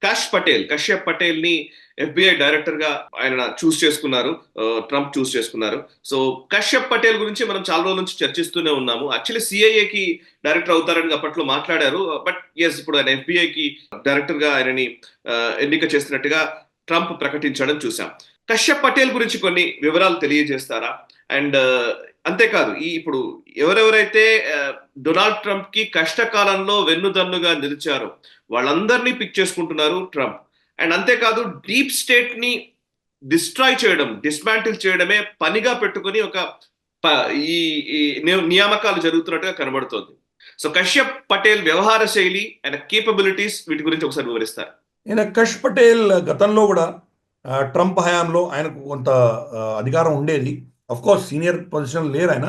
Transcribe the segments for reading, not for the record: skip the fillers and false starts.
కశ్యప్ పటేల్ ని FBI director గా ఆయన చూస్ చేసుకున్నారు, ట్రంప్ చూస్ చేసుకున్నారు. సో కశ్యప్ పటేల్ గురించి మనం చాలా రోజుల నుంచి చర్చిస్తూనే ఉన్నాము. యాక్చువల్లీ సిఐఏకి డైరెక్టర్ అవుతారని అప్పట్లో మాట్లాడారు. బట్ ఎస్, ఇప్పుడు ఆయన FBIకి డైరెక్టర్ గా ఆయనని ఎన్నిక చేస్తున్నట్టుగా ట్రంప్ ప్రకటించడం చూసాం. కశ్యప్ పటేల్ గురించి కొన్ని వివరాలు తెలియజేస్తారా? అండ్ అంతేకాదు, ఇప్పుడు ఎవరెవరైతే డొనాల్డ్ ట్రంప్ కి కష్టకాలంలో వెన్నుదన్నుగా నిలిచారో వాళ్ళందరినీ పిక్ చేసుకుంటున్నారు ట్రంప్. అండ్ అంతేకాదు, డీప్ స్టేట్ ని డిస్మాంటిల్ చేయడమే పనిగా పెట్టుకుని ఒక ఈ నియామకాలు జరుగుతున్నట్టుగా కనబడుతోంది. సో కశ్యప్ పటేల్ వ్యవహార శైలి అండ్ కేపబిలిటీస్ వీటి గురించి ఒకసారి వివరిస్తారు. కష్ పటేల్ గతంలో కూడా ట్రంప్ హయాంలో ఆయనకు కొంత అధికారం ఉండేది. కోర్స్ సీనియర్ పొజిషన్ లేరు ఆయన.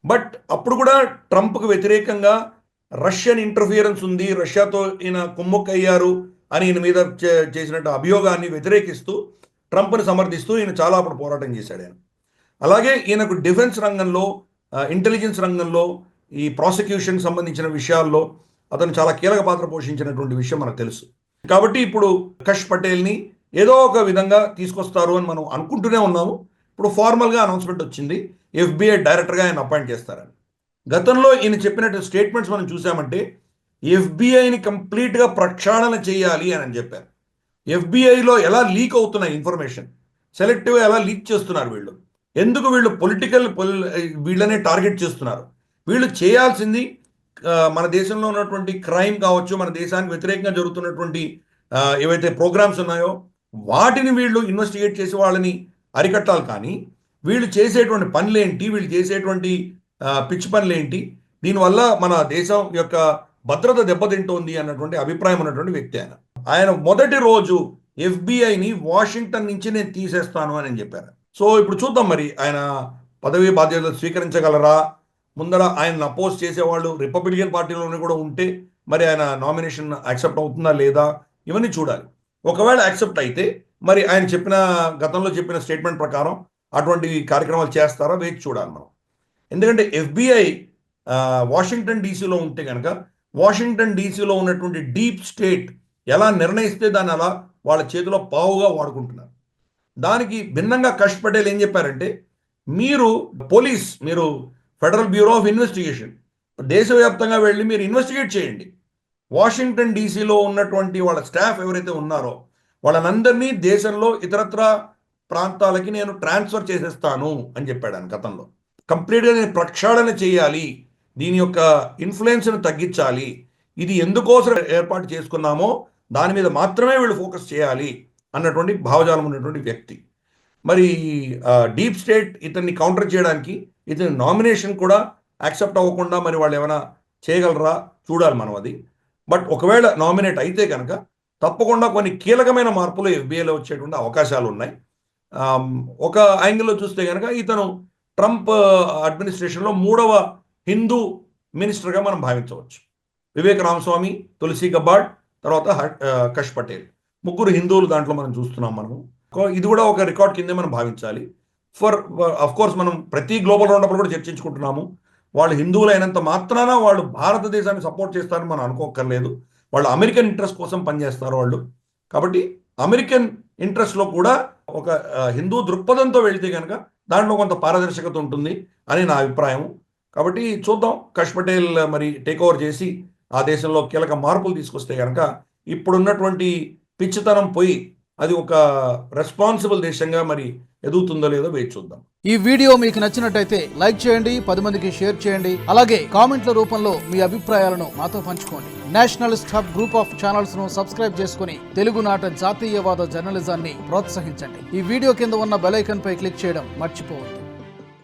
బట్ అప్పుడు కూడా ట్రంప్కు వ్యతిరేకంగా రష్యన్ ఇంటర్ఫియరెన్స్ ఉంది, రష్యాతో ఈయన కుమ్ముక్కయ్యారు అని ఈయన మీద చేసినట్టు అభియోగాన్ని వ్యతిరేకిస్తూ ట్రంప్ని సమర్థిస్తూ ఈయన చాలా అప్పుడు పోరాటం చేశాడు ఆయన. అలాగే ఈయనకు డిఫెన్స్ రంగంలో, ఇంటెలిజెన్స్ రంగంలో, ఈ ప్రాసిక్యూషన్ సంబంధించిన విషయాల్లో అతను చాలా కీలక పాత్ర పోషించినటువంటి విషయం మనకు తెలుసు. కాబట్టి ఇప్పుడు కష్ పటేల్ని ఏదో ఒక విధంగా తీసుకొస్తారు అని మనం అనుకుంటూనే ఉన్నాము. ఇప్పుడు ఫార్మల్గా అనౌన్స్మెంట్ వచ్చింది, FBI డైరెక్టర్గా ఆయన అపాయింట్ చేస్తారని. గతంలో ఈయన చెప్పినట్టు స్టేట్మెంట్స్ మనం చూసామంటే FBIని కంప్లీట్గా ప్రక్షాళన చేయాలి అని చెప్పారు. FBIలో ఎలా లీక్ అవుతున్నాయి ఇన్ఫర్మేషన్, సెలెక్టివ్గా ఎలా లీక్ చేస్తున్నారు వీళ్ళు, ఎందుకు వీళ్ళు వీళ్ళనే టార్గెట్ చేస్తున్నారు, వీళ్ళు చేయాల్సింది మన దేశంలో ఉన్నటువంటి క్రైమ్ కావచ్చు, మన దేశానికి వ్యతిరేకంగా జరుగుతున్నటువంటి ఏవైతే ప్రోగ్రామ్స్ ఉన్నాయో వాటిని వీళ్ళు ఇన్వెస్టిగేట్ చేసి వాళ్ళని అరికట్టాలి. కానీ వీళ్ళు చేసేటువంటి పనులేంటి, వీళ్ళు చేసేటువంటి పిచ్చి పనులేంటి, దీనివల్ల మన దేశం యొక్క భద్రత దెబ్బతింటోంది అన్నటువంటి అభిప్రాయం ఉన్నటువంటి వ్యక్తి ఆయన. ఆయన మొదటి రోజు FBIని వాషింగ్టన్ నుంచి నేను తీసేస్తాను అని చెప్పారు. సో ఇప్పుడు చూద్దాం, మరి ఆయన పదవి బాధ్యతలు స్వీకరించగలరా? ముందర ఆయన అపోజ్ చేసేవాళ్ళు రిపబ్లికన్ పార్టీలోనే కూడా ఉంటే మరి ఆయన నామినేషన్ యాక్సెప్ట్ అవుతుందా లేదా, ఇవన్నీ చూడాలి. ఒకవేళ యాక్సెప్ట్ అయితే మరి ఆయన గతంలో చెప్పిన స్టేట్మెంట్ ప్రకారం అటువంటి కార్యక్రమాలు చేస్తారా వేచి చూడాలి మనం. ఎందుకంటే FBI వాషింగ్టన్ డీసీలో ఉంటే కనుక వాషింగ్టన్ డీసీలో ఉన్నటువంటి డీప్ స్టేట్ ఎలా నిర్ణయిస్తే దాన్ని అలా వాళ్ళ చేతిలో పావుగా వాడుకుంటున్నారు. దానికి భిన్నంగా కష్ పటేల్ ఏం చెప్పారంటే, మీరు ఫెడరల్ బ్యూరో ఆఫ్ ఇన్వెస్టిగేషన్ దేశవ్యాప్తంగా వెళ్ళి మీరు ఇన్వెస్టిగేట్ చేయండి. వాషింగ్టన్ డీసీలో ఉన్నటువంటి వాళ్ళ స్టాఫ్ ఎవరైతే ఉన్నారో వాళ్ళనందరినీ దేశంలో ఇతరత్ర ప్రాంతాలకి నేను ట్రాన్స్ఫర్ చేసేస్తాను అని చెప్పాడు ఆయన గతంలో. కంప్లీట్గా నేను ప్రక్షాళన చేయాలి, దీని యొక్క ఇన్ఫ్లుయెన్స్ను తగ్గించాలి, ఇది ఎందుకోసం ఏర్పాటు చేసుకున్నామో దాని మీద మాత్రమే వీళ్ళు ఫోకస్ చేయాలి అన్నటువంటి భావజాలం ఉన్నటువంటి వ్యక్తి. మరి డీప్ స్టేట్ ఇతన్ని కౌంటర్ చేయడానికి ఇతని నామినేషన్ కూడా యాక్సెప్ట్ అవ్వకుండా మరి వాళ్ళు ఏమైనా చేయగలరా చూడాలి మనం అది. బట్ ఒకవేళ నామినేట్ అయితే కనుక తప్పకుండా కొన్ని కీలకమైన మార్పులు FBIలో వచ్చేటువంటి అవకాశాలు ఉన్నాయి. ఒక యాంగిల్లో చూస్తే కనుక ఇతను ట్రంప్ అడ్మినిస్ట్రేషన్లో 3వ హిందూ మినిస్టర్గా మనం భావించవచ్చు. వివేక్ రామస్వామి, తులసి గబార్డ్, తర్వాత కష్ పటేల్, 3 హిందువులు దాంట్లో మనం చూస్తున్నాం మనము. ఇది కూడా ఒక రికార్డ్ కిందే మనం భావించాలి. కోర్స్ మనం ప్రతి గ్లోబల్ రౌండప్ కూడా చర్చించుకుంటున్నాము, వాళ్ళు హిందువులు అయినంత మాత్రాన వాళ్ళు భారతదేశాన్ని సపోర్ట్ చేస్తారని మనం అనుకోకర్లేదు. వాళ్ళు అమెరికన్ ఇంట్రెస్ట్ కోసం పనిచేస్తారు వాళ్ళు. కాబట్టి అమెరికన్ ఇంట్రెస్ట్లో కూడా ఒక హిందూ దృక్పథంతో వెళితే కనుక దాంట్లో కొంత పారదర్శకత ఉంటుంది అని నా అభిప్రాయం. కాబట్టి చూద్దాం, కష్ పటేల్ మరి టేక్ ఓవర్ చేసి ఆ దేశంలో కీలక మార్పులు తీసుకొస్తే కనుక ఇప్పుడున్నటువంటి పిచ్చితనం పోయి అది ఒక రెస్పాన్సిబుల్ దేశంగా మరి ఎదుగుతుందో లేదో వేచి చూద్దాం. ఈ వీడియో మీకు నచ్చినట్టయితే లైక్ చేయండి, 10 మందికి షేర్ చేయండి. అలాగే కామెంట్ల రూపంలో మీ అభిప్రాయాలను మాతో పంచుకోండి. Nationalist hub group of channels ను సబ్స్క్రైబ్ చేసుకుని తెలుగునాట జాతీయవాద జర్నలిజాన్ని ప్రోత్సహించండి. ఈ వీడియో కింద ఉన్న బెల్ ఐకాన్ పై క్లిక్ చేయడం మర్చిపోవద్దు.